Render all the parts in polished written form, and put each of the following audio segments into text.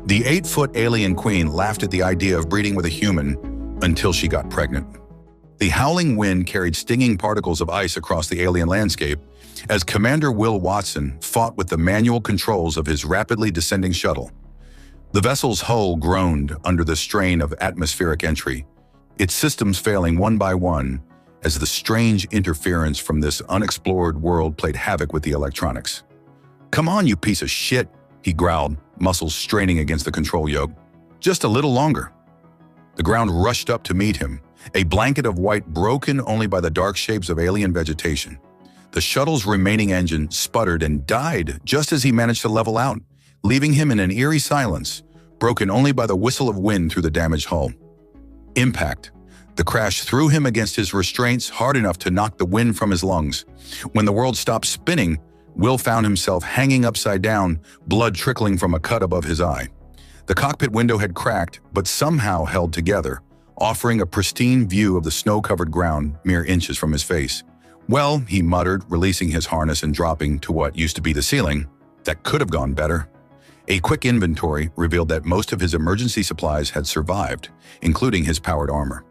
The 8-foot alien queen laughed at the idea of breeding with a human until she got pregnant. The howling wind carried stinging particles of ice across the alien landscape as Commander Will Watson fought with the manual controls of his rapidly descending shuttle. The vessel's hull groaned under the strain of atmospheric entry, its systems failing one by one as the strange interference from this unexplored world played havoc with the electronics. "Come on, you piece of shit," he growled, muscles straining against the control yoke. "Just a little longer." The ground rushed up to meet him, a blanket of white broken only by the dark shapes of alien vegetation. The shuttle's remaining engine sputtered and died just as he managed to level out, leaving him in an eerie silence, broken only by the whistle of wind through the damaged hull. Impact. The crash threw him against his restraints hard enough to knock the wind from his lungs. When the world stopped spinning, Will found himself hanging upside down, blood trickling from a cut above his eye. The cockpit window had cracked, but somehow held together, offering a pristine view of the snow-covered ground mere inches from his face. "Well," he muttered, releasing his harness and dropping to what used to be the ceiling, "that could have gone better." A quick inventory revealed that most of his emergency supplies had survived, including his powered armor.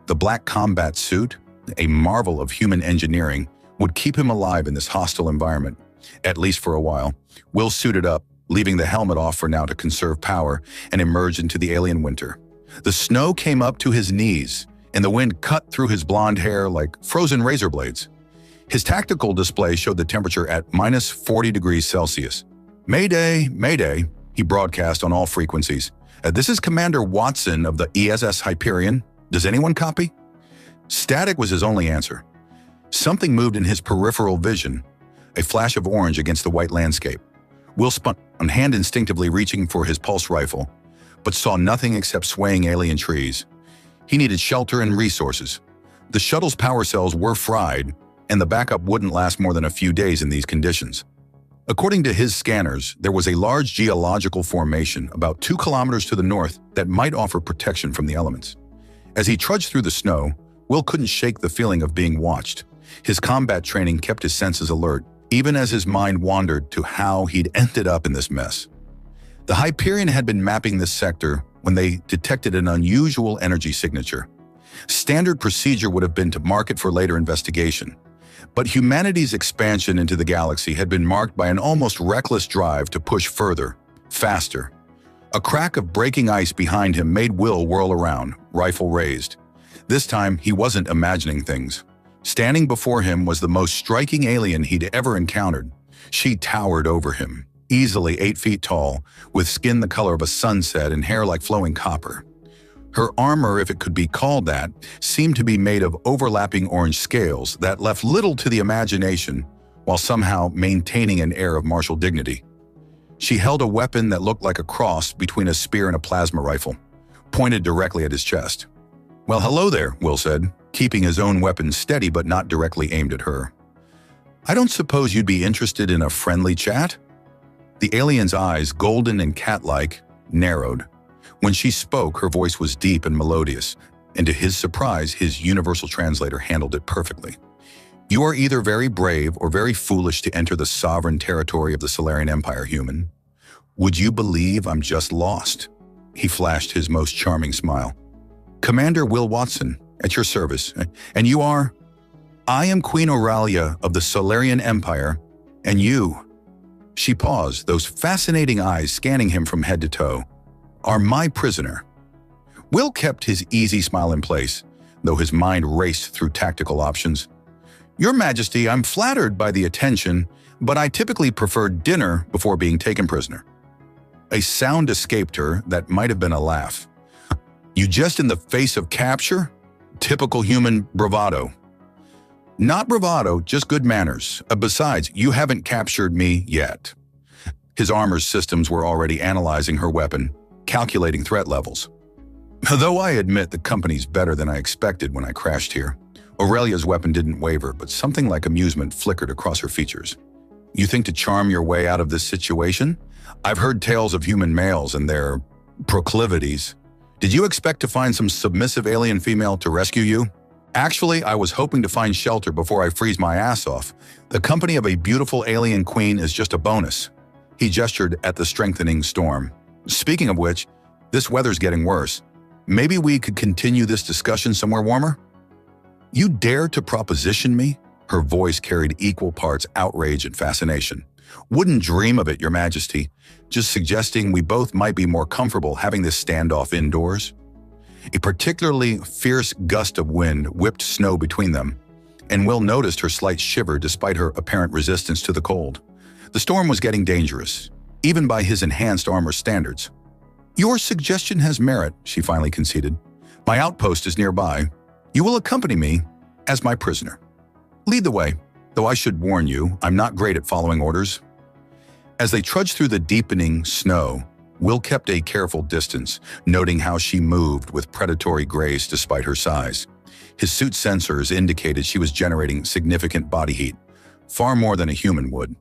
The black combat suit, a marvel of human engineering, would keep him alive in this hostile environment, at least for a while. Will suited up, leaving the helmet off for now to conserve power, and emerged into the alien winter. The snow came up to his knees, and the wind cut through his blonde hair like frozen razor blades. His tactical display showed the temperature at minus 40 degrees Celsius. "Mayday, Mayday," he broadcast on all frequencies. "This is Commander Watson of the ESS Hyperion. Does anyone copy?" Static was his only answer. Something moved in his peripheral vision, a flash of orange against the white landscape. Will spun on hand, instinctively reaching for his pulse rifle, but saw nothing except swaying alien trees. He needed shelter and resources. The shuttle's power cells were fried, and the backup wouldn't last more than a few days in these conditions. According to his scanners, there was a large geological formation about 2 kilometers to the north that might offer protection from the elements. As he trudged through the snow, Will couldn't shake the feeling of being watched. His combat training kept his senses alert, even as his mind wandered to how he'd ended up in this mess. The Hyperion had been mapping this sector when they detected an unusual energy signature. Standard procedure would have been to mark it for later investigation. But humanity's expansion into the galaxy had been marked by an almost reckless drive to push further, faster. A crack of breaking ice behind him made Will whirl around, rifle raised. This time, he wasn't imagining things. Standing before him was the most striking alien he'd ever encountered. She towered over him, easily 8 feet tall, with skin the color of a sunset and hair like flowing copper. Her armor, if it could be called that, seemed to be made of overlapping orange scales that left little to the imagination while somehow maintaining an air of martial dignity. She held a weapon that looked like a cross between a spear and a plasma rifle, pointed directly at his chest. "Well, hello there," Will said, keeping his own weapon steady but not directly aimed at her. "I don't suppose you'd be interested in a friendly chat?" The alien's eyes, golden and cat-like, narrowed. When she spoke, her voice was deep and melodious, and to his surprise, his universal translator handled it perfectly. "You are either very brave or very foolish to enter the sovereign territory of the Solarian Empire, human. Would you believe I'm just lost?" He flashed his most charming smile. "Commander Will Watson, at your service. And you are?" "I am Queen Auralia of the Solarian Empire, and you—" She paused, those fascinating eyes scanning him from head to toe. "Are my prisoner." Will kept his easy smile in place, though his mind raced through tactical options. "Your Majesty, I'm flattered by the attention, but I typically prefer dinner before being taken prisoner." A sound escaped her that might have been a laugh. "You just in the face of capture? Typical human bravado." "Not bravado, just good manners. Besides, you haven't captured me yet." His armor's systems were already analyzing her weapon, calculating threat levels. "Though I admit the company's better than I expected when I crashed here." Aurelia's weapon didn't waver, but something like amusement flickered across her features. "You think to charm your way out of this situation? I've heard tales of human males and their proclivities. Did you expect to find some submissive alien female to rescue you?" "Actually, I was hoping to find shelter before I freeze my ass off. The company of a beautiful alien queen is just a bonus." He gestured at the strengthening storm. Speaking of which, this weather's getting worse. Maybe we could continue this discussion somewhere warmer? You dare to proposition me? Her voice carried equal parts outrage and fascination. Wouldn't dream of it, Your Majesty. Just suggesting we both might be more comfortable having this standoff indoors. A particularly fierce gust of wind whipped snow between them, and Will noticed her slight shiver despite her apparent resistance to the cold. The storm was getting dangerous, even by his enhanced armor standards. Your suggestion has merit, she finally conceded. My outpost is nearby. You will accompany me as my prisoner. Lead the way, though I should warn you, I'm not great at following orders. As they trudged through the deepening snow, Will kept a careful distance, noting how she moved with predatory grace despite her size. His suit sensors indicated she was generating significant body heat, far more than a human would.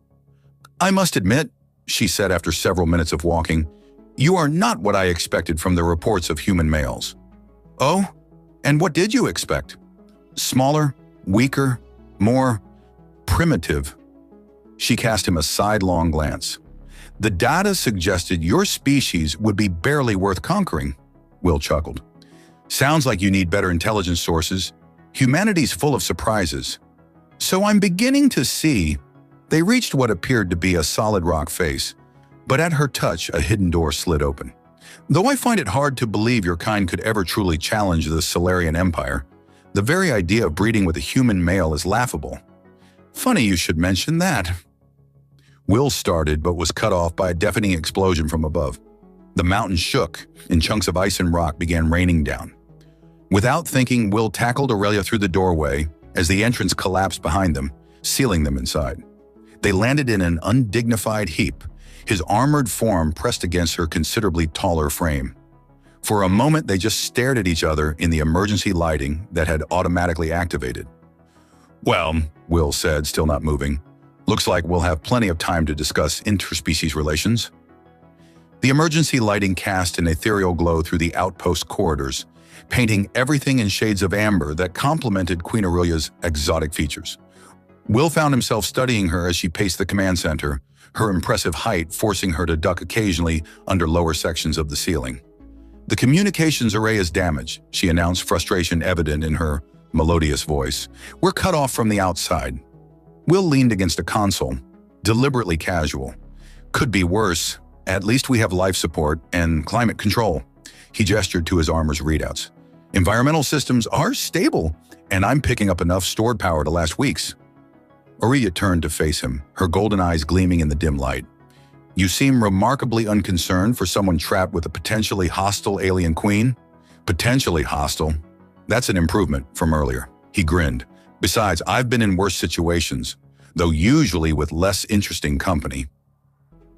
I must admit, she said after several minutes of walking, you are not what I expected from the reports of human males. Oh? And what did you expect? Smaller, weaker, more primitive. She cast him a sidelong glance. The data suggested your species would be barely worth conquering, Will chuckled. Sounds like you need better intelligence sources. Humanity's full of surprises. So I'm beginning to see. They reached what appeared to be a solid rock face, but at her touch, a hidden door slid open. Though I find it hard to believe your kind could ever truly challenge the Solarian Empire, the very idea of breeding with a human male is laughable. Funny you should mention that. Will started, but was cut off by a deafening explosion from above. The mountain shook, and chunks of ice and rock began raining down. Without thinking, Will tackled Aurelia through the doorway as the entrance collapsed behind them, sealing them inside. They landed in an undignified heap, his armored form pressed against her considerably taller frame. For a moment, they just stared at each other in the emergency lighting that had automatically activated. Well, Will said, still not moving, looks like we'll have plenty of time to discuss interspecies relations. The emergency lighting cast an ethereal glow through the outpost corridors, painting everything in shades of amber that complemented Queen Aurelia's exotic features. Will found himself studying her as she paced the command center, her impressive height forcing her to duck occasionally under lower sections of the ceiling. The communications array is damaged, she announced, frustration evident in her melodious voice. We're cut off from the outside. Will leaned against a console, deliberately casual. Could be worse. At least we have life support and climate control. He gestured to his armor's readouts. Environmental systems are stable, and I'm picking up enough stored power to last weeks. Aurelia turned to face him, her golden eyes gleaming in the dim light. You seem remarkably unconcerned for someone trapped with a potentially hostile alien queen. Potentially hostile. That's an improvement from earlier. He grinned. Besides, I've been in worse situations, though usually with less interesting company.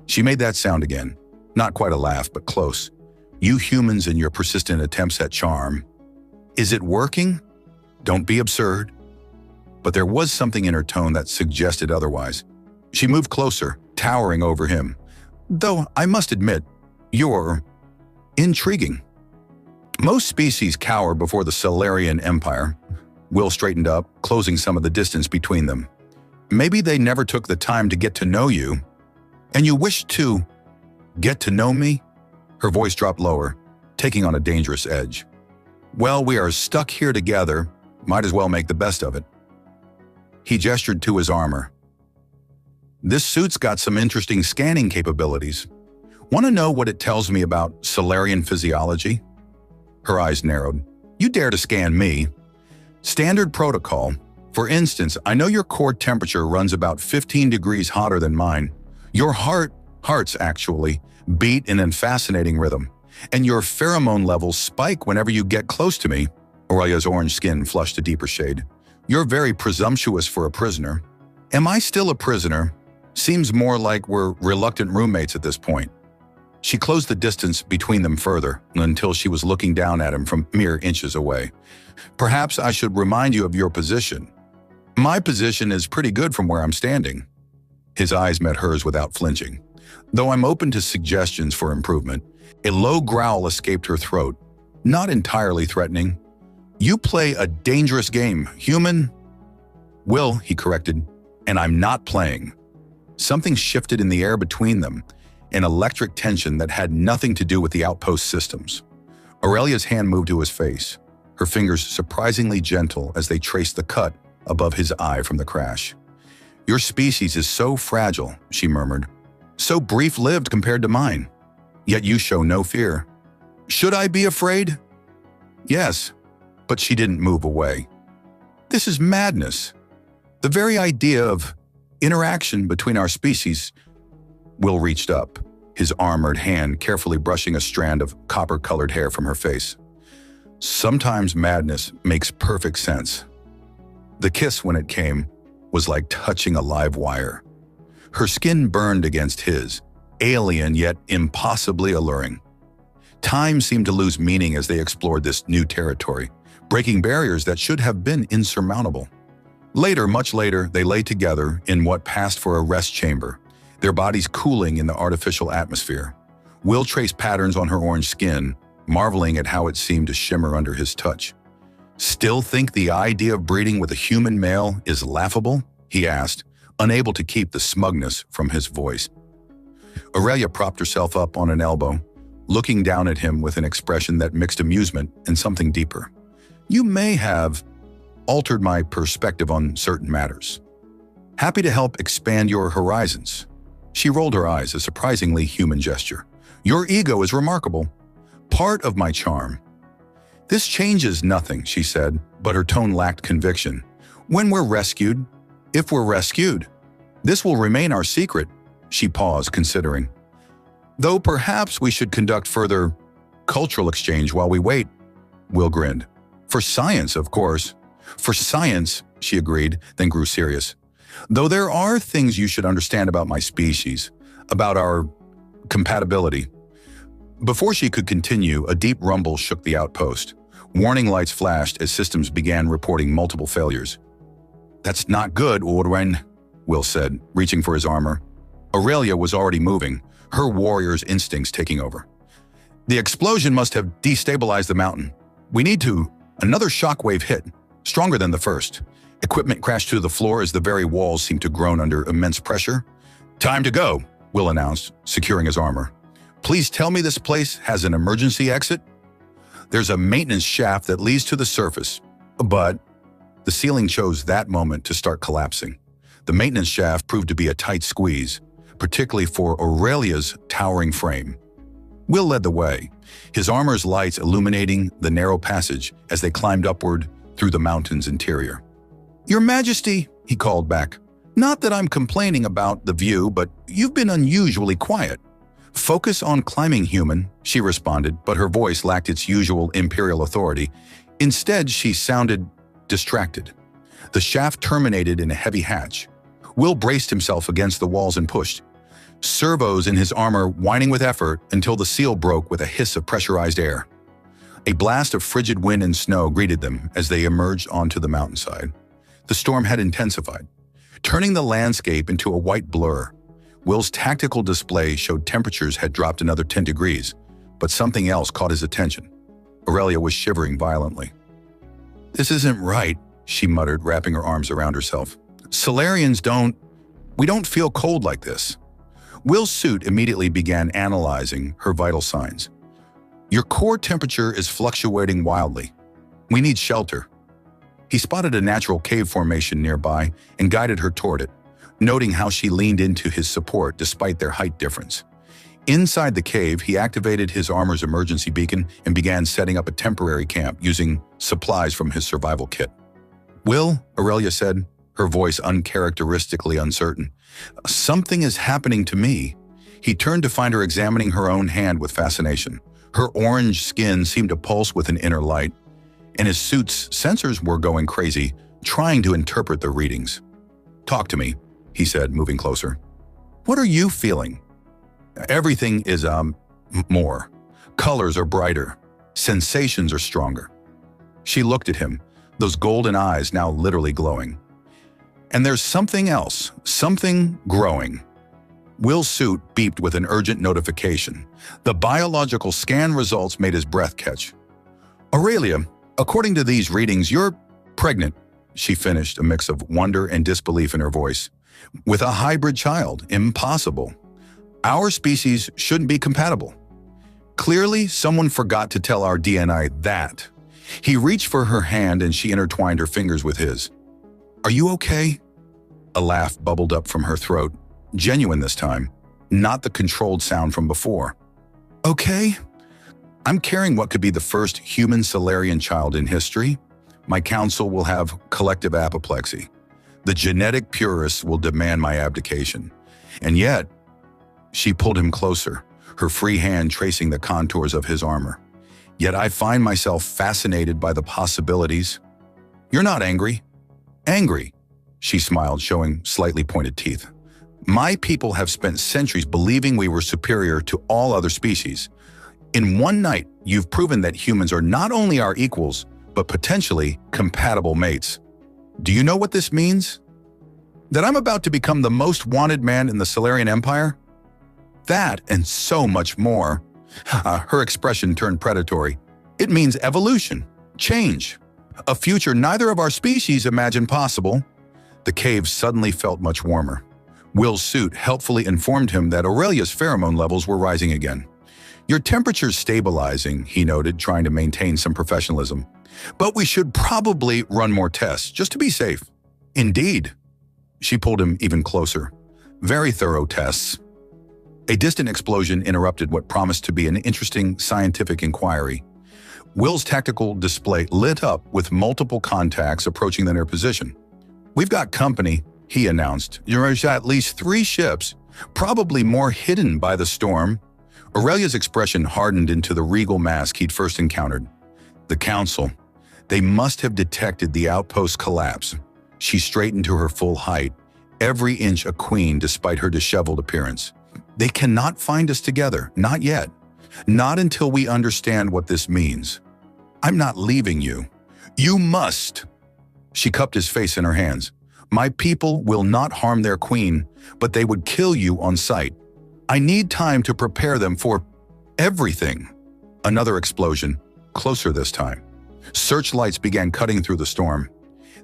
She made that sound again. Not quite a laugh, but close. You humans and your persistent attempts at charm. Is it working? Don't be absurd. But there was something in her tone that suggested otherwise. She moved closer, towering over him. Though I must admit, you're intriguing. Most species cower before the Solarian Empire. Will straightened up, closing some of the distance between them. Maybe they never took the time to get to know you. And you wish to get to know me? Her voice dropped lower, taking on a dangerous edge. Well, we are stuck here together. Might as well make the best of it. He gestured to his armor. This suit's got some interesting scanning capabilities. Want to know what it tells me about Solarian physiology? Her eyes narrowed. You dare to scan me? Standard protocol. For instance, I know your core temperature runs about 15 degrees hotter than mine. Your hearts actually, beat in a fascinating rhythm. And your pheromone levels spike whenever you get close to me. Aurelia's orange skin flushed a deeper shade. You're very presumptuous for a prisoner. Am I still a prisoner? Seems more like we're reluctant roommates at this point. She closed the distance between them further until she was looking down at him from mere inches away. Perhaps I should remind you of your position. My position is pretty good from where I'm standing. His eyes met hers without flinching. Though I'm open to suggestions for improvement, a low growl escaped her throat, not entirely threatening. You play a dangerous game, human. Will, he corrected, and I'm not playing. Something shifted in the air between them, an electric tension that had nothing to do with the outpost systems. Aurelia's hand moved to his face, her fingers surprisingly gentle as they traced the cut above his eye from the crash. "Your species is so fragile," she murmured, "so brief-lived compared to mine. Yet you show no fear. Should I be afraid?" "Yes," but she didn't move away. "This is madness. The very idea of interaction between our species." Will reached up, his armored hand carefully brushing a strand of copper-colored hair from her face. "Sometimes madness makes perfect sense." The kiss, when it came, was like touching a live wire. Her skin burned against his, alien yet impossibly alluring. Time seemed to lose meaning as they explored this new territory, breaking barriers that should have been insurmountable. Later, much later, they lay together in what passed for a rest chamber, their bodies cooling in the artificial atmosphere. Will traced patterns on her orange skin, marveling at how it seemed to shimmer under his touch. "Still think the idea of breeding with a human male is laughable?" he asked, unable to keep the smugness from his voice. Aurelia propped herself up on an elbow, looking down at him with an expression that mixed amusement and something deeper. "You may have altered my perspective on certain matters. Happy to help expand your horizons." She rolled her eyes, a surprisingly human gesture. "Your ego is remarkable. Part of my charm." "This changes nothing," she said, but her tone lacked conviction. "When we're rescued, if we're rescued, this will remain our secret." She paused, considering. "Though perhaps we should conduct further cultural exchange while we wait." Will grinned. "For science, of course." "For science," she agreed, then grew serious. "Though there are things you should understand about my species, about our compatibility." Before she could continue, a deep rumble shook the outpost. Warning lights flashed as systems began reporting multiple failures. "That's not good, Orwen," Will said, reaching for his armor. Aurelia was already moving, her warrior's instincts taking over. "The explosion must have destabilized the mountain. We need to." Another shockwave hit, stronger than the first. Equipment crashed to the floor as the very walls seemed to groan under immense pressure. "Time to go," Will announced, securing his armor. "Please tell me this place has an emergency exit?" "There's a maintenance shaft that leads to the surface, but..." The ceiling chose that moment to start collapsing. The maintenance shaft proved to be a tight squeeze, particularly for Aurelia's towering frame. Will led the way, his armor's lights illuminating the narrow passage as they climbed upward through the mountain's interior. "Your Majesty," he called back. "Not that I'm complaining about the view, but you've been unusually quiet." "Focus on climbing, human," she responded, but her voice lacked its usual imperial authority. Instead, she sounded distracted. The shaft terminated in a heavy hatch. Will braced himself against the walls and pushed, servos in his armor whining with effort until the seal broke with a hiss of pressurized air. A blast of frigid wind and snow greeted them as they emerged onto the mountainside. The storm had intensified, turning the landscape into a white blur. Will's tactical display showed temperatures had dropped another 10 degrees, but something else caught his attention. Aurelia was shivering violently. "This isn't right," she muttered, wrapping her arms around herself. "Solarians we don't feel cold like this." Will's suit immediately began analyzing her vital signs. "Your core temperature is fluctuating wildly. We need shelter." He spotted a natural cave formation nearby and guided her toward it, noting how she leaned into his support despite their height difference. Inside the cave, he activated his armor's emergency beacon and began setting up a temporary camp using supplies from his survival kit. "Will," Aurelia said, her voice uncharacteristically uncertain, "something is happening to me." He turned to find her examining her own hand with fascination. Her orange skin seemed to pulse with an inner light, and his suit's sensors were going crazy, trying to interpret the readings. "Talk to me," he said, moving closer. "What are you feeling?" "Everything is, more. Colors are brighter. Sensations are stronger." She looked at him, those golden eyes now literally glowing. "And there's something else, something growing." Will's suit beeped with an urgent notification. The biological scan results made his breath catch. "Aurelia, according to these readings, you're pregnant," she finished, a mix of wonder and disbelief in her voice. "With a hybrid child. Impossible." Our species shouldn't be compatible. Clearly, someone forgot to tell our DNA that. He reached for her hand and she intertwined her fingers with his. Are you okay? A laugh bubbled up from her throat, genuine this time, not the controlled sound from before. Okay? I'm carrying what could be the first human Solarian child in history. My council will have collective apoplexy. The genetic purists will demand my abdication. And yet, she pulled him closer, her free hand tracing the contours of his armor. Yet I find myself fascinated by the possibilities. You're not angry. Angry, she smiled, showing slightly pointed teeth. My people have spent centuries believing we were superior to all other species. In one night, you've proven that humans are not only our equals, but potentially compatible mates. Do you know what this means? That I'm about to become the most wanted man in the Solarian Empire? That and so much more. Her expression turned predatory. It means evolution, change, a future neither of our species imagined possible. The cave suddenly felt much warmer. Will's suit helpfully informed him that Aurelia's pheromone levels were rising again. Your temperature's stabilizing, he noted, trying to maintain some professionalism. But we should probably run more tests, just to be safe. Indeed. She pulled him even closer. Very thorough tests. A distant explosion interrupted what promised to be an interesting scientific inquiry. Will's tactical display lit up with multiple contacts approaching their position. We've got company, he announced. There's at least 3 ships, probably more hidden by the storm. Aurelia's expression hardened into the regal mask he'd first encountered. The council. They must have detected the outpost's collapse. She straightened to her full height, every inch a queen despite her disheveled appearance. They cannot find us together, not yet. Not until we understand what this means. I'm not leaving you. You must. She cupped his face in her hands. My people will not harm their queen, but they would kill you on sight. I need time to prepare them for everything. Another explosion, closer this time. Searchlights began cutting through the storm.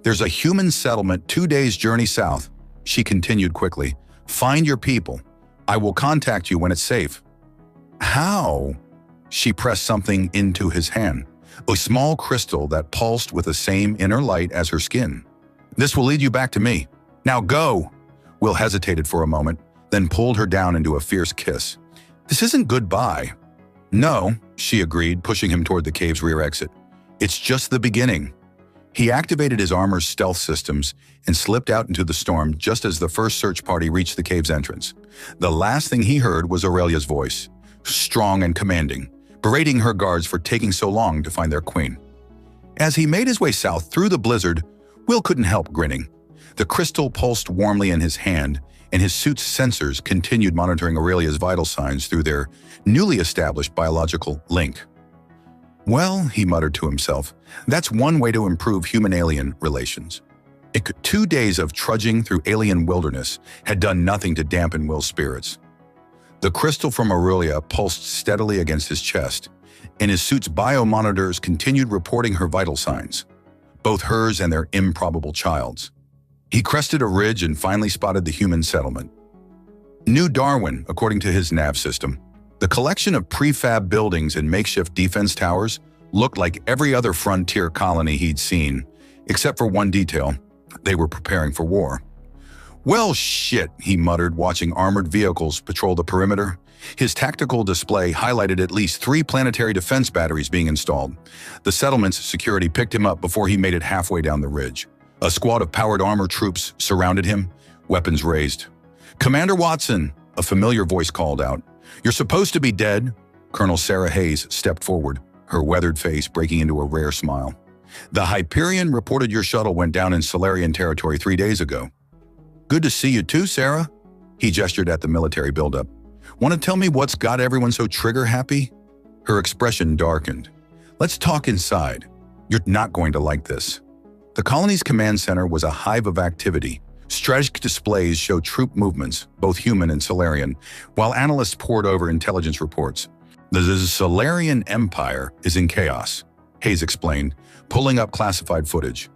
There's a human settlement 2 days' journey south, she continued quickly. Find your people. I will contact you when it's safe. How? She pressed something into his hand, a small crystal that pulsed with the same inner light as her skin. This will lead you back to me. Now go! Will hesitated for a moment, then pulled her down into a fierce kiss. This isn't goodbye. No, she agreed, pushing him toward the cave's rear exit. It's just the beginning. He activated his armor's stealth systems and slipped out into the storm just as the first search party reached the cave's entrance. The last thing he heard was Aurelia's voice, strong and commanding, berating her guards for taking so long to find their queen. As he made his way south through the blizzard, Will couldn't help grinning. The crystal pulsed warmly in his hand, and his suit's sensors continued monitoring Aurelia's vital signs through their newly established biological link. Well, he muttered to himself, that's one way to improve human-alien relations. 2 days of trudging through alien wilderness had done nothing to dampen Will's spirits. The crystal from Aurelia pulsed steadily against his chest, and his suit's biomonitors continued reporting her vital signs, both hers and their improbable child's. He crested a ridge and finally spotted the human settlement. New Darwin, according to his nav system. The collection of prefab buildings and makeshift defense towers looked like every other frontier colony he'd seen, except for one detail. They were preparing for war. Well, shit, he muttered, watching armored vehicles patrol the perimeter. His tactical display highlighted at least 3 planetary defense batteries being installed. The settlement's security picked him up before he made it halfway down the ridge. A squad of powered armor troops surrounded him, weapons raised. Commander Watson, a familiar voice called out. You're supposed to be dead. Colonel Sarah Hayes stepped forward, her weathered face breaking into a rare smile. The Hyperion reported your shuttle went down in Solarian territory 3 days ago. Good to see you too, Sarah. He gestured at the military buildup. Want to tell me what's got everyone so trigger-happy? Her expression darkened. Let's talk inside. You're not going to like this. The colony's command center was a hive of activity. Strategic displays showed troop movements, both human and Solarian, while analysts pored over intelligence reports. The Solarian Empire is in chaos, Hayes explained, pulling up classified footage.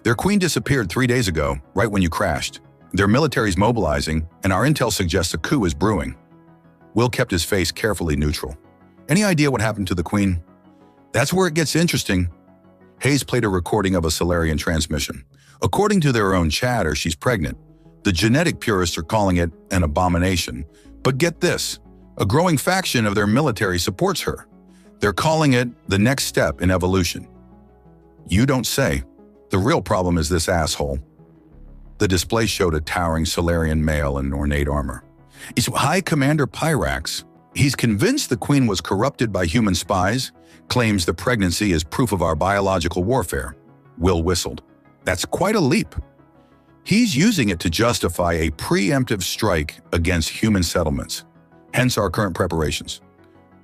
Their queen disappeared 3 days ago, right when you crashed. Their military's mobilizing, and our intel suggests a coup is brewing. Will kept his face carefully neutral. Any idea what happened to the Queen? That's where it gets interesting. Hayes played a recording of a Solarian transmission. According to their own chatter, she's pregnant. The genetic purists are calling it an abomination. But get this, a growing faction of their military supports her. They're calling it the next step in evolution. You don't say. The real problem is this asshole. The display showed a towering Solarian male in ornate armor. It's High Commander Pyrax. He's convinced the Queen was corrupted by human spies, claims the pregnancy is proof of our biological warfare. Will whistled. That's quite a leap. He's using it to justify a preemptive strike against human settlements, hence our current preparations.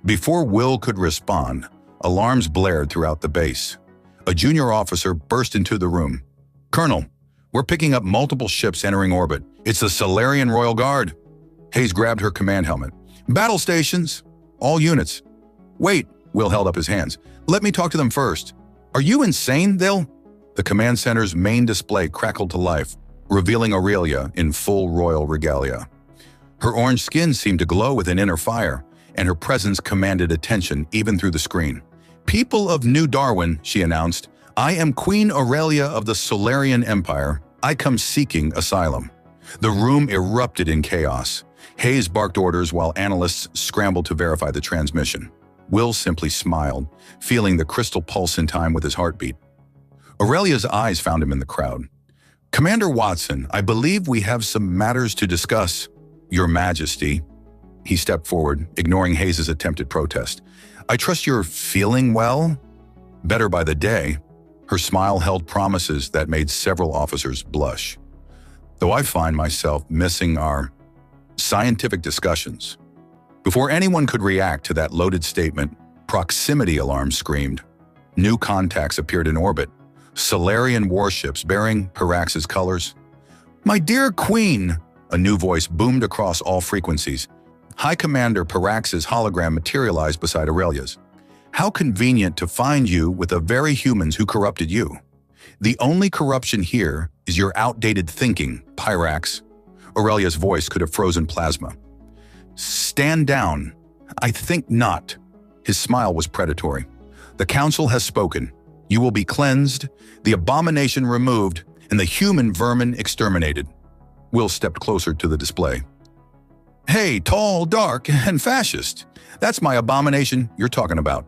Before Will could respond, alarms blared throughout the base. A junior officer burst into the room. Colonel, we're picking up multiple ships entering orbit. It's the Solarian Royal Guard. Hayes grabbed her command helmet. Battle stations, all units. Wait, Will held up his hands. Let me talk to them first. Are you insane, The command center's main display crackled to life, revealing Aurelia in full royal regalia. Her orange skin seemed to glow with an inner fire, and her presence commanded attention even through the screen. People of New Darwin, she announced, I am Queen Aurelia of the Solarian Empire. I come seeking asylum. The room erupted in chaos. Hayes barked orders while analysts scrambled to verify the transmission. Will simply smiled, feeling the crystal pulse in time with his heartbeat. Aurelia's eyes found him in the crowd. Commander Watson, I believe we have some matters to discuss. Your Majesty. He stepped forward, ignoring Hayes' attempted protest. I trust you're feeling well? Better by the day. Her smile held promises that made several officers blush. Though I find myself missing our scientific discussions. Before anyone could react to that loaded statement, proximity alarms screamed. New contacts appeared in orbit. Solarian warships bearing Pyrax's colors. My dear Queen, a new voice boomed across all frequencies. High Commander Pyrax's hologram materialized beside Aurelia's. How convenient to find you with the very humans who corrupted you. The only corruption here is your outdated thinking, Pyrax. Aurelia's voice could have frozen plasma. Stand down. I think not. His smile was predatory. The Council has spoken. You will be cleansed, the abomination removed, and the human vermin exterminated. Will stepped closer to the display. Hey, tall, dark, and fascist. That's my abomination you're talking about.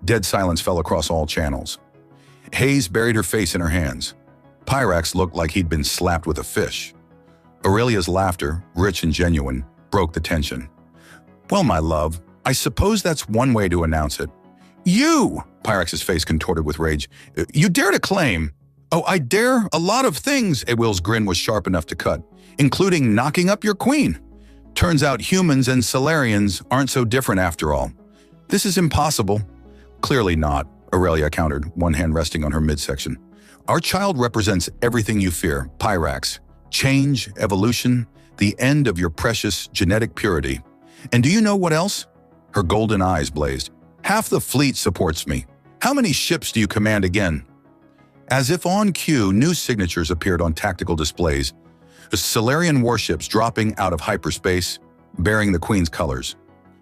Dead silence fell across all channels. Hayes buried her face in her hands. Pyrax looked like he'd been slapped with a fish. Aurelia's laughter, rich and genuine, broke the tension. Well, my love, I suppose that's one way to announce it. You! Pyrax's face contorted with rage. You dare to claim? Oh, I dare a lot of things. Will's grin was sharp enough to cut, including knocking up your queen. Turns out humans and Solarians aren't so different after all. This is impossible. Clearly not, Aurelia countered, one hand resting on her midsection. Our child represents everything you fear, Pyrax. Change, evolution, the end of your precious genetic purity. And do you know what else? Her golden eyes blazed. Half the fleet supports me. How many ships do you command again? As if on cue, new signatures appeared on tactical displays. Solarian warships dropping out of hyperspace, bearing the Queen's colors.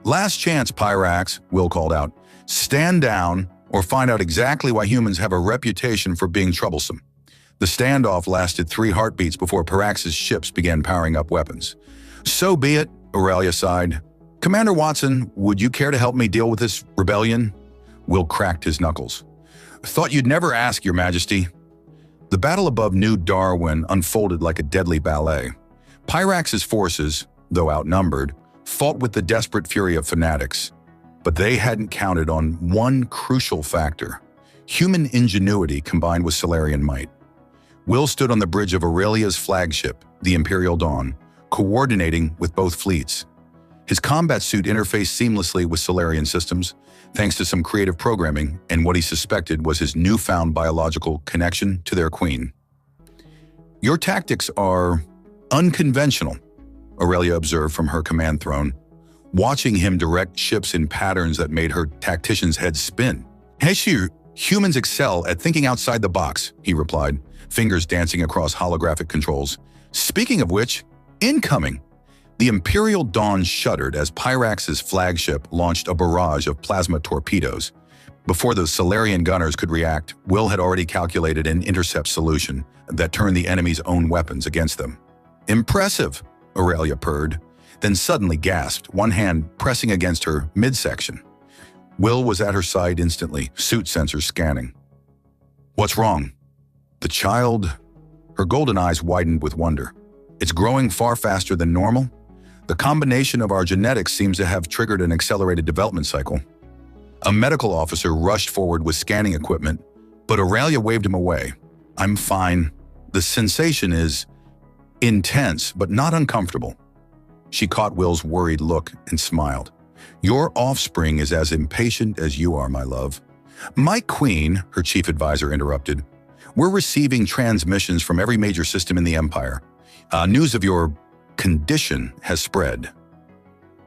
Last chance, Pyrax, Will called out. Stand down or find out exactly why humans have a reputation for being troublesome. The standoff lasted 3 heartbeats before Pyrax's ships began powering up weapons. So be it, Aurelia sighed. Commander Watson, would you care to help me deal with this rebellion? Will cracked his knuckles. Thought you'd never ask, Your Majesty. The battle above New Darwin unfolded like a deadly ballet. Pyrax's forces, though outnumbered, fought with the desperate fury of fanatics. But they hadn't counted on one crucial factor, human ingenuity combined with Solarian might. Will stood on the bridge of Aurelia's flagship, the Imperial Dawn, coordinating with both fleets. His combat suit interfaced seamlessly with Solarian systems, thanks to some creative programming and what he suspected was his newfound biological connection to their queen. Your tactics are unconventional, Aurelia observed from her command throne, watching him direct ships in patterns that made her tactician's head spin. Heshu, humans excel at thinking outside the box, he replied, fingers dancing across holographic controls. Speaking of which, incoming. The Imperial Dawn shuddered as Pyrax's flagship launched a barrage of plasma torpedoes. Before the Solarian gunners could react, Will had already calculated an intercept solution that turned the enemy's own weapons against them. "Impressive," Aurelia purred, then suddenly gasped, one hand pressing against her midsection. Will was at her side instantly, suit sensors scanning. "What's wrong?" The child, her golden eyes widened with wonder. "It's growing far faster than normal. The combination of our genetics seems to have triggered an accelerated development cycle." A medical officer rushed forward with scanning equipment, but Aurelia waved him away. "I'm fine. The sensation is intense, but not uncomfortable." She caught Will's worried look and smiled. "Your offspring is as impatient as you are, my love." "My queen," her chief advisor interrupted, "we're receiving transmissions from every major system in the Empire. News of your condition has spread."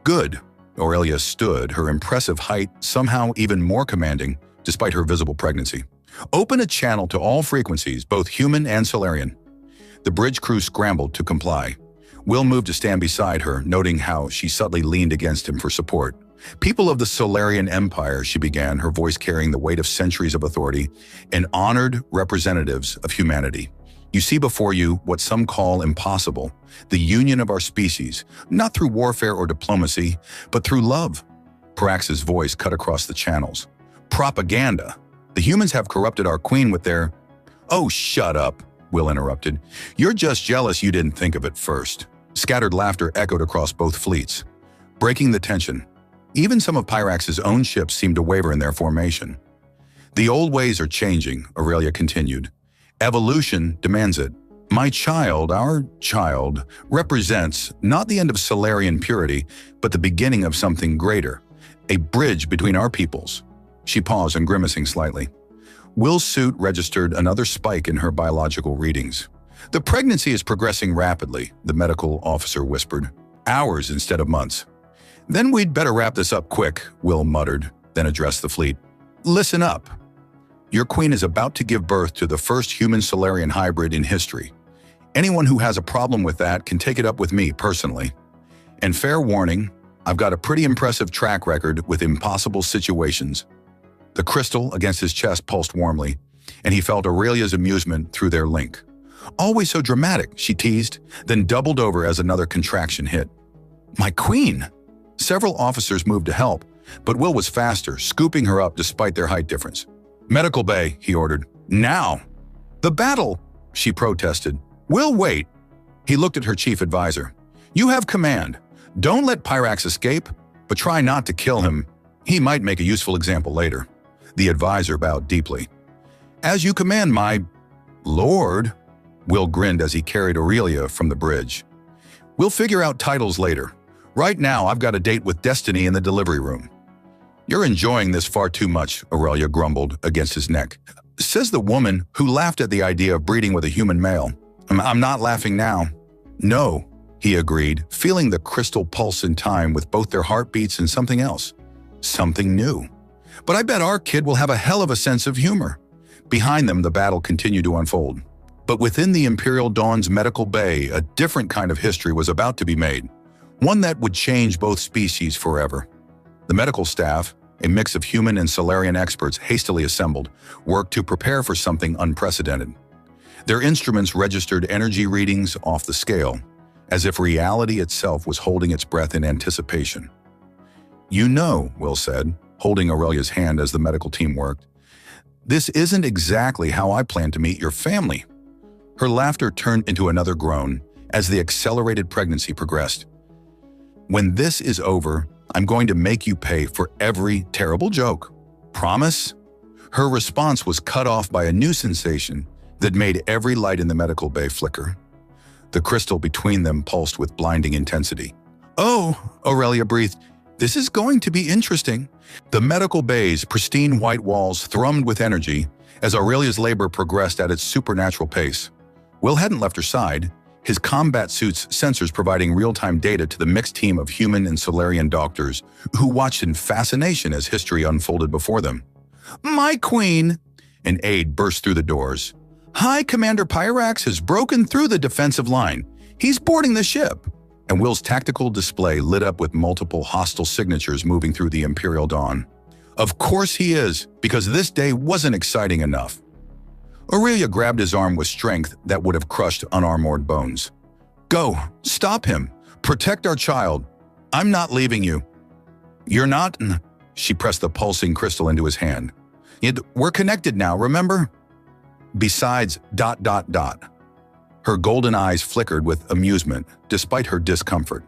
"Good." Aurelia stood, her impressive height somehow even more commanding despite her visible pregnancy. "Open a channel to all frequencies, both human and Solarian." The bridge crew scrambled to comply. Will moved to stand beside her, noting how she subtly leaned against him for support. "People of the Solarian Empire," she began, her voice carrying the weight of centuries of authority, "and honored representatives of humanity. You see before you what some call impossible, the union of our species, not through warfare or diplomacy, but through love." Pyrax's voice cut across the channels. "Propaganda. The humans have corrupted our queen with their—" "Oh, shut up," Will interrupted. "You're just jealous you didn't think of it first." Scattered laughter echoed across both fleets, breaking the tension. Even some of Pyrax's own ships seemed to waver in their formation. "The old ways are changing," Aurelia continued. "Evolution demands it. My child, our child, represents not the end of Solarian purity, but the beginning of something greater, a bridge between our peoples." She paused and grimacing slightly. Will's suit registered another spike in her biological readings. "The pregnancy is progressing rapidly," the medical officer whispered. "Hours instead of months." "Then we'd better wrap this up quick," Will muttered, then addressed the fleet. "Listen up. Your queen is about to give birth to the first human-Solarian hybrid in history. Anyone who has a problem with that can take it up with me personally. And fair warning, I've got a pretty impressive track record with impossible situations." The crystal against his chest pulsed warmly, and he felt Aurelia's amusement through their link. "Always so dramatic," she teased, then doubled over as another contraction hit. "My queen!" Several officers moved to help, but Will was faster, scooping her up despite their height difference. "Medical bay," he ordered. "Now!" "The battle!" she protested. "Will wait." He looked at her chief advisor. "You have command. Don't let Pyrax escape, but try not to kill him. He might make a useful example later." The advisor bowed deeply. "As you command, my lord." Will grinned as he carried Aurelia from the bridge. "We'll figure out titles later. Right now, I've got a date with Destiny in the delivery room." "You're enjoying this far too much," Aurelia grumbled against his neck. Says the woman who laughed at the idea of breeding with a human male. I'm not laughing now." "No," he agreed, feeling the crystal pulse in time with both their heartbeats and something else. Something new. "But I bet our kid will have a hell of a sense of humor." Behind them, the battle continued to unfold. But within the Imperial Dawn's medical bay, a different kind of history was about to be made. One that would change both species forever. The medical staff, a mix of human and Solarian experts hastily assembled, worked to prepare for something unprecedented. Their instruments registered energy readings off the scale, as if reality itself was holding its breath in anticipation. "You know," Will said, holding Aurelia's hand as the medical team worked, "this isn't exactly how I plan to meet your family." Her laughter turned into another groan as the accelerated pregnancy progressed. "When this is over, I'm going to make you pay for every terrible joke. Promise?" Her response was cut off by a new sensation that made every light in the medical bay flicker. The crystal between them pulsed with blinding intensity. "Oh," Aurelia breathed, "this is going to be interesting." The medical bay's pristine white walls thrummed with energy as Aurelia's labor progressed at its supernatural pace. Will hadn't left her side, his combat suit's sensors providing real-time data to the mixed team of human and Solarian doctors who watched in fascination as history unfolded before them. "My queen!" An aide burst through the doors. "High Commander Pyrax has broken through the defensive line. He's boarding the ship." and Will's tactical display lit up with multiple hostile signatures moving through the Imperial dawn. Of course he is, because this day wasn't exciting enough. Aurelia grabbed his arm with strength that would have crushed unarmored bones. Go, stop him, protect our child. I'm not leaving you. You're not? She pressed the pulsing crystal into his hand. We're connected now, remember? Besides, ... Her golden eyes flickered with amusement, despite her discomfort.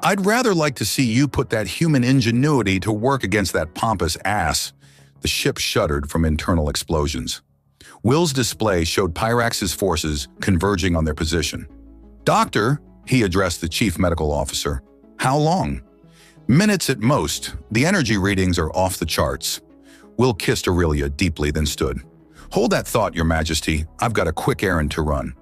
I'd rather like to see you put that human ingenuity to work against that pompous ass. The ship shuddered from internal explosions. Will's display showed Pyrax's forces converging on their position. Doctor, he addressed the chief medical officer. How long? Minutes at most. The energy readings are off the charts. Will kissed Aurelia deeply, then stood. Hold that thought, Your Majesty. I've got a quick errand to run.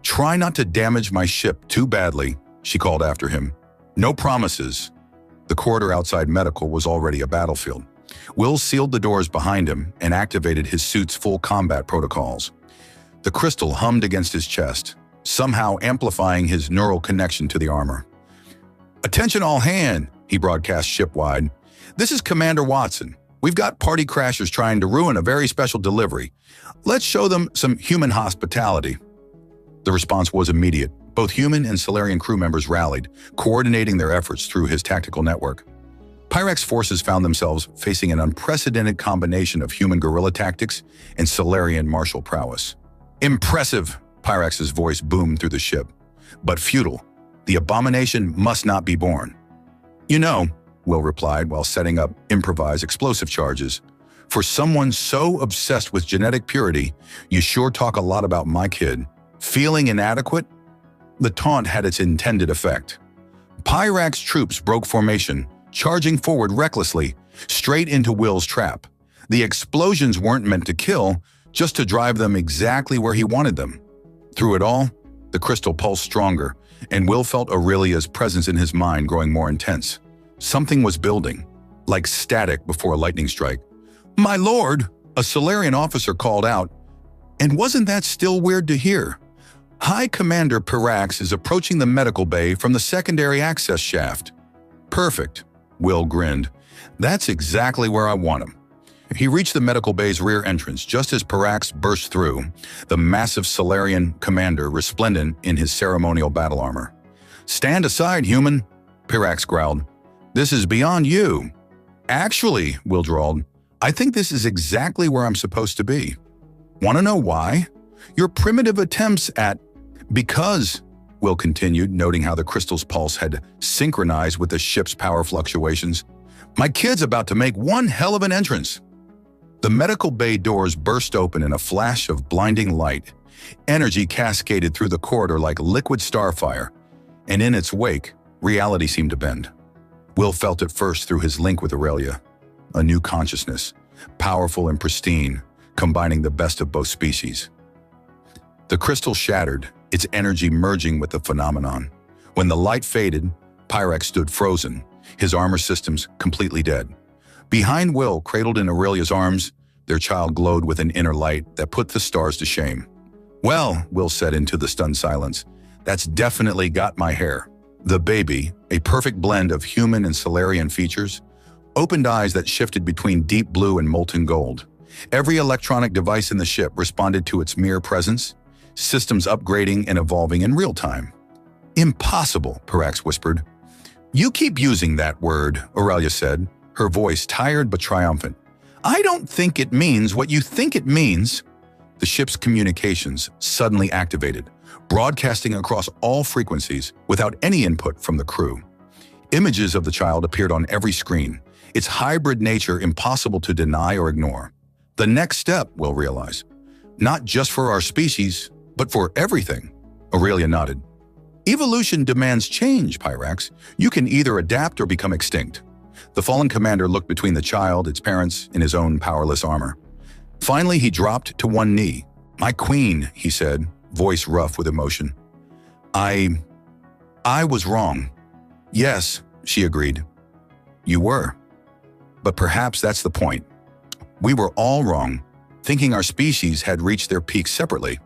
Try not to damage my ship too badly, she called after him. No promises. The corridor outside medical was already a battlefield. Will sealed the doors behind him and activated his suit's full combat protocols. The crystal hummed against his chest, somehow amplifying his neural connection to the armor. Attention all hand, he broadcast shipwide. This is Commander Watson. We've got party crashers trying to ruin a very special delivery. Let's show them some human hospitality. The response was immediate. Both human and Solarian crew members rallied, coordinating their efforts through his tactical network. Pyrax forces found themselves facing an unprecedented combination of human guerrilla tactics and Solarian martial prowess. Impressive, Pyrax's voice boomed through the ship. But futile. The abomination must not be born. You know, Will replied while setting up improvised explosive charges. For someone so obsessed with genetic purity, you sure talk a lot about my kid. Feeling inadequate? The taunt had its intended effect. Pyrax troops broke formation, charging forward recklessly, straight into Will's trap. The explosions weren't meant to kill, just to drive them exactly where he wanted them. Through it all, the crystal pulsed stronger, and Will felt Aurelia's presence in his mind growing more intense. Something was building, like static before a lightning strike. My lord, a Solarian officer called out. And wasn't that still weird to hear? High Commander Pyrax is approaching the medical bay from the secondary access shaft. Perfect, Will grinned. That's exactly where I want him. He reached the medical bay's rear entrance just as Pyrax burst through, the massive Solarian commander resplendent in his ceremonial battle armor. Stand aside, human, Pyrax growled. This is beyond you. Actually, Will drawled, I think this is exactly where I'm supposed to be. Want to know why? Your primitive attempts at... Because, Will continued, noting how the crystal's pulse had synchronized with the ship's power fluctuations. My kid's about to make one hell of an entrance. The medical bay doors burst open in a flash of blinding light. Energy cascaded through the corridor like liquid starfire, and in its wake, reality seemed to bend. Will felt it first through his link with Aurelia. A new consciousness, powerful and pristine, combining the best of both species. The crystal shattered, its energy merging with the phenomenon. When the light faded, Pyrax stood frozen, his armor systems completely dead. Behind Will, cradled in Aurelia's arms, their child glowed with an inner light that put the stars to shame. Well, Will said into the stunned silence, that's definitely got my hair. The baby, a perfect blend of human and Solarian features, opened eyes that shifted between deep blue and molten gold. Every electronic device in the ship responded to its mere presence, systems upgrading and evolving in real time. Impossible, Pyrax whispered. You keep using that word, Aurelia said, her voice tired but triumphant. I don't think it means what you think it means. The ship's communications suddenly activated, broadcasting across all frequencies without any input from the crew. Images of the child appeared on every screen, its hybrid nature impossible to deny or ignore. The next step, Will realize. Not just for our species, but for everything. Aurelia nodded. Evolution demands change, Pyrax. You can either adapt or become extinct. The fallen commander looked between the child, its parents, and his own powerless armor. Finally, he dropped to one knee. My queen, he said, voice rough with emotion. I was wrong. Yes, she agreed. You were. But perhaps that's the point. We were all wrong, thinking our species had reached their peak separately.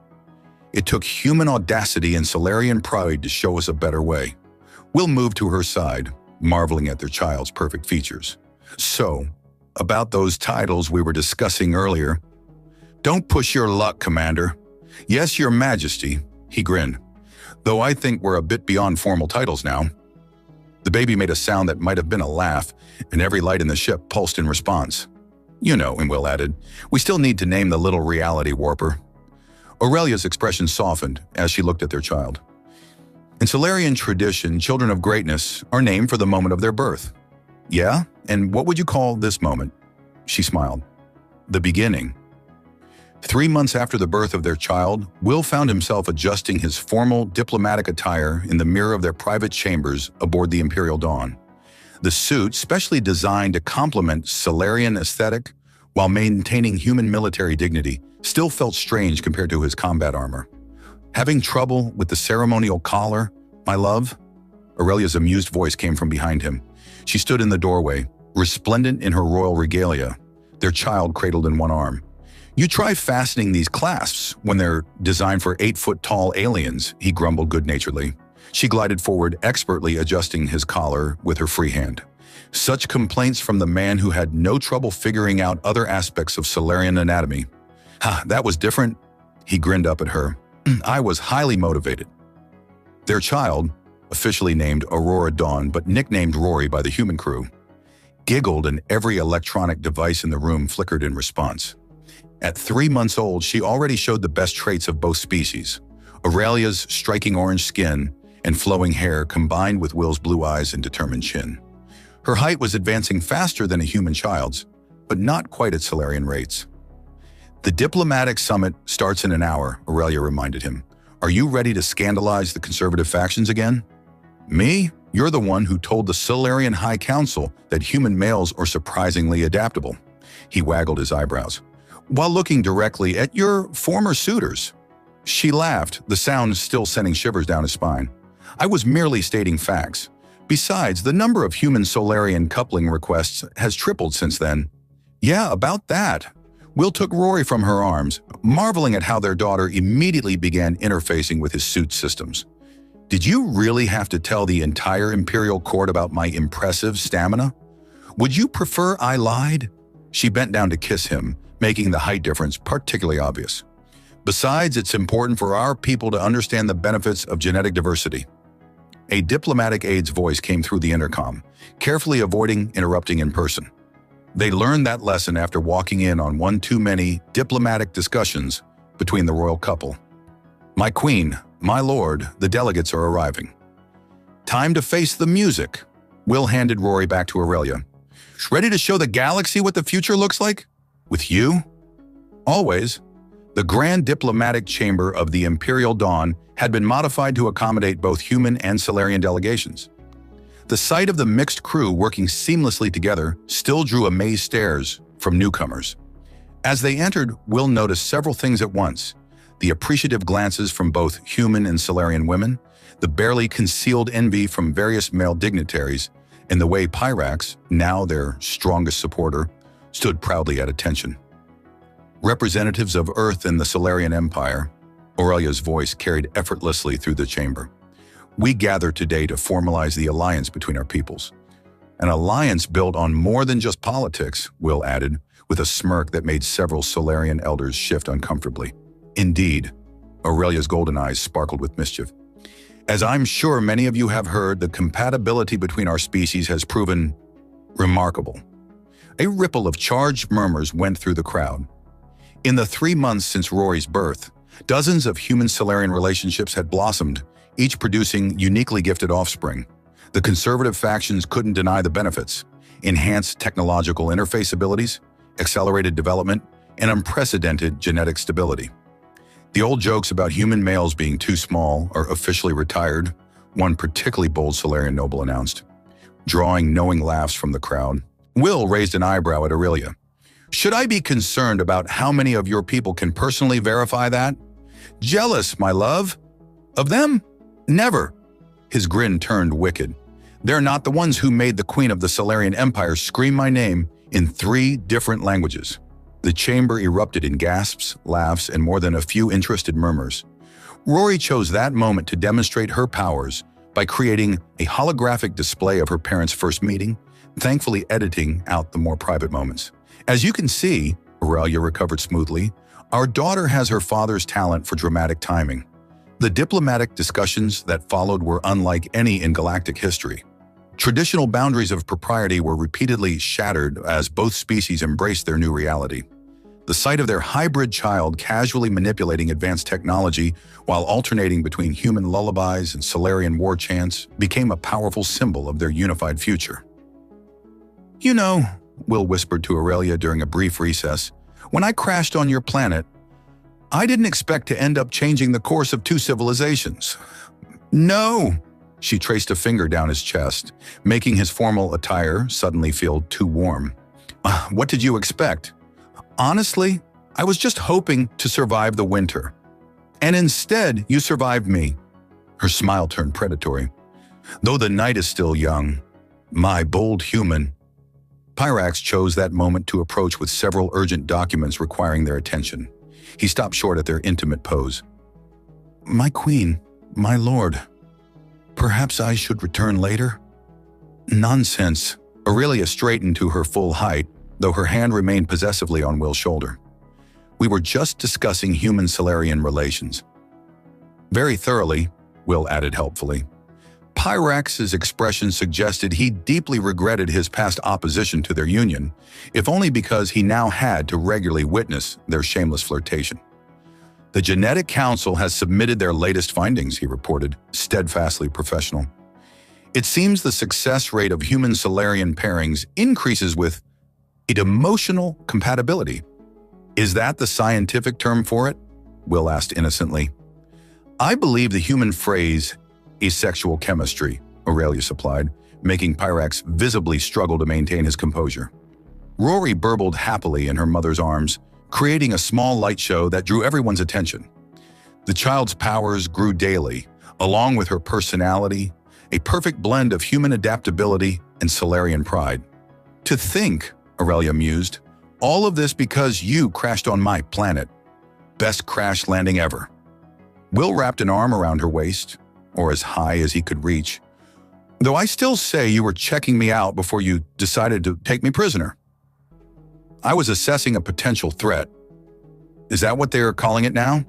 It took human audacity and Solarian pride to show us a better way. Will moved to her side, marveling at their child's perfect features. So, about those titles we were discussing earlier. Don't push your luck, Commander. Yes, Your Majesty, he grinned. Though I think we're a bit beyond formal titles now. The baby made a sound that might have been a laugh, and every light in the ship pulsed in response. You know, and Will added, we still need to name the little reality warper. Aurelia's expression softened as she looked at their child. In Solarian tradition, children of greatness are named for the moment of their birth. Yeah? And what would you call this moment? She smiled. The beginning. 3 months after the birth of their child, Will found himself adjusting his formal diplomatic attire in the mirror of their private chambers aboard the Imperial Dawn. The suit, specially designed to complement Solarian aesthetic while maintaining human military dignity, still felt strange compared to his combat armor. Having trouble with the ceremonial collar, my love? Aurelia's amused voice came from behind him. She stood in the doorway, resplendent in her royal regalia, their child cradled in one arm. You try fastening these clasps when they're designed for 8-foot-tall aliens, he grumbled good-naturedly. She glided forward, expertly adjusting his collar with her free hand. Such complaints from the man who had no trouble figuring out other aspects of Solarian anatomy. Ha, that was different. He grinned up at her. I was highly motivated. Their child, officially named Aurora Dawn but nicknamed Rory by the human crew, giggled and every electronic device in the room flickered in response. At 3 months old, she already showed the best traits of both species. Aurelia's striking orange skin and flowing hair combined with Will's blue eyes and determined chin. Her height was advancing faster than a human child's, but not quite at Solarian rates. The diplomatic summit starts in an hour, Aurelia reminded him. Are you ready to scandalize the conservative factions again? Me? You're the one who told the Solarian High Council that human males are surprisingly adaptable. He waggled his eyebrows, while looking directly at your former suitors. She laughed, the sound still sending shivers down his spine. I was merely stating facts. Besides, the number of human Solarian coupling requests has tripled since then. Yeah, about that. Will took Rory from her arms, marveling at how their daughter immediately began interfacing with his suit systems. Did you really have to tell the entire Imperial Court about my impressive stamina? Would you prefer I lied? She bent down to kiss him, making the height difference particularly obvious. Besides, it's important for our people to understand the benefits of genetic diversity. A diplomatic aide's voice came through the intercom, carefully avoiding interrupting in person. They learned that lesson after walking in on one too many diplomatic discussions between the royal couple. My queen, my lord, the delegates are arriving. Time to face the music. Will handed Rory back to Aurelia. Ready to show the galaxy what the future looks like? With you? Always. The Grand Diplomatic Chamber of the Imperial Dawn had been modified to accommodate both human and Solarian delegations. The sight of the mixed crew working seamlessly together still drew amazed stares from newcomers. As they entered, Will noticed several things at once: the appreciative glances from both human and Solarian women, the barely concealed envy from various male dignitaries, and the way Pyrax, now their strongest supporter, stood proudly at attention. Representatives of Earth and the Solarian Empire, Aurelia's voice carried effortlessly through the chamber. We gather today to formalize the alliance between our peoples. An alliance built on more than just politics, Will added, with a smirk that made several Solarian elders shift uncomfortably. Indeed, Aurelia's golden eyes sparkled with mischief. As I'm sure many of you have heard, the compatibility between our species has proven remarkable. A ripple of charged murmurs went through the crowd. In the 3 months since Rory's birth, dozens of human-Solarian relationships had blossomed, each producing uniquely gifted offspring. The conservative factions couldn't deny the benefits: enhanced technological interface abilities, accelerated development, and unprecedented genetic stability. The old jokes about human males being too small are officially retired, one particularly bold Solarian noble announced, drawing knowing laughs from the crowd. Will raised an eyebrow at Aurelia. Should I be concerned about how many of your people can personally verify that? Jealous, my love. Of them? Never. His grin turned wicked. They're not the ones who made the Queen of the Solarian Empire scream my name in 3 different languages. The chamber erupted in gasps, laughs, and more than a few interested murmurs. Rory chose that moment to demonstrate her powers by creating a holographic display of her parents' first meeting, thankfully editing out the more private moments. As you can see, Aurelia recovered smoothly, our daughter has her father's talent for dramatic timing. The diplomatic discussions that followed were unlike any in galactic history. Traditional boundaries of propriety were repeatedly shattered as both species embraced their new reality. The sight of their hybrid child casually manipulating advanced technology while alternating between human lullabies and Solarian war chants became a powerful symbol of their unified future. "You know," Will whispered to Aurelia during a brief recess, "when I crashed on your planet, I didn't expect to end up changing the course of 2 civilizations." "No!" She traced a finger down his chest, making his formal attire suddenly feel too warm. "What did you expect?" "Honestly, I was just hoping to survive the winter. And instead, you survived me." Her smile turned predatory. "Though the night is still young, my bold human." Pyrax chose that moment to approach with several urgent documents requiring their attention. He stopped short at their intimate pose. "My queen, my lord, perhaps I should return later?" "Nonsense." Aurelia straightened to her full height, though her hand remained possessively on Will's shoulder. "We were just discussing human-Solarian relations." "Very thoroughly," Will added helpfully. Pyrax's expression suggested he deeply regretted his past opposition to their union, if only because he now had to regularly witness their shameless flirtation. "The Genetic Council has submitted their latest findings," he reported, steadfastly professional. "It seems the success rate of human-Solarian pairings increases with emotional compatibility." "Is that the scientific term for it?" Will asked innocently. "I believe the human phrase asexual chemistry," Aurelia supplied, making Pyrax visibly struggle to maintain his composure. Rory burbled happily in her mother's arms, creating a small light show that drew everyone's attention. The child's powers grew daily, along with her personality, a perfect blend of human adaptability and Solarian pride. "To think," Aurelia mused, "all of this because you crashed on my planet. Best crash landing ever." Will wrapped an arm around her waist, or as high as he could reach. "Though I still say you were checking me out before you decided to take me prisoner." "I was assessing a potential threat." "Is that what they're calling it now?"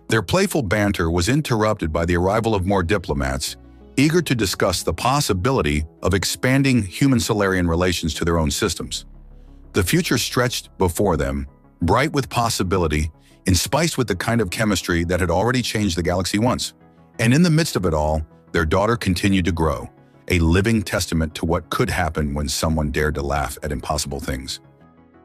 Their playful banter was interrupted by the arrival of more diplomats, eager to discuss the possibility of expanding human-Solarian relations to their own systems. The future stretched before them, bright with possibility and spiced with the kind of chemistry that had already changed the galaxy once. And in the midst of it all, their daughter continued to grow, a living testament to what could happen when someone dared to laugh at impossible things.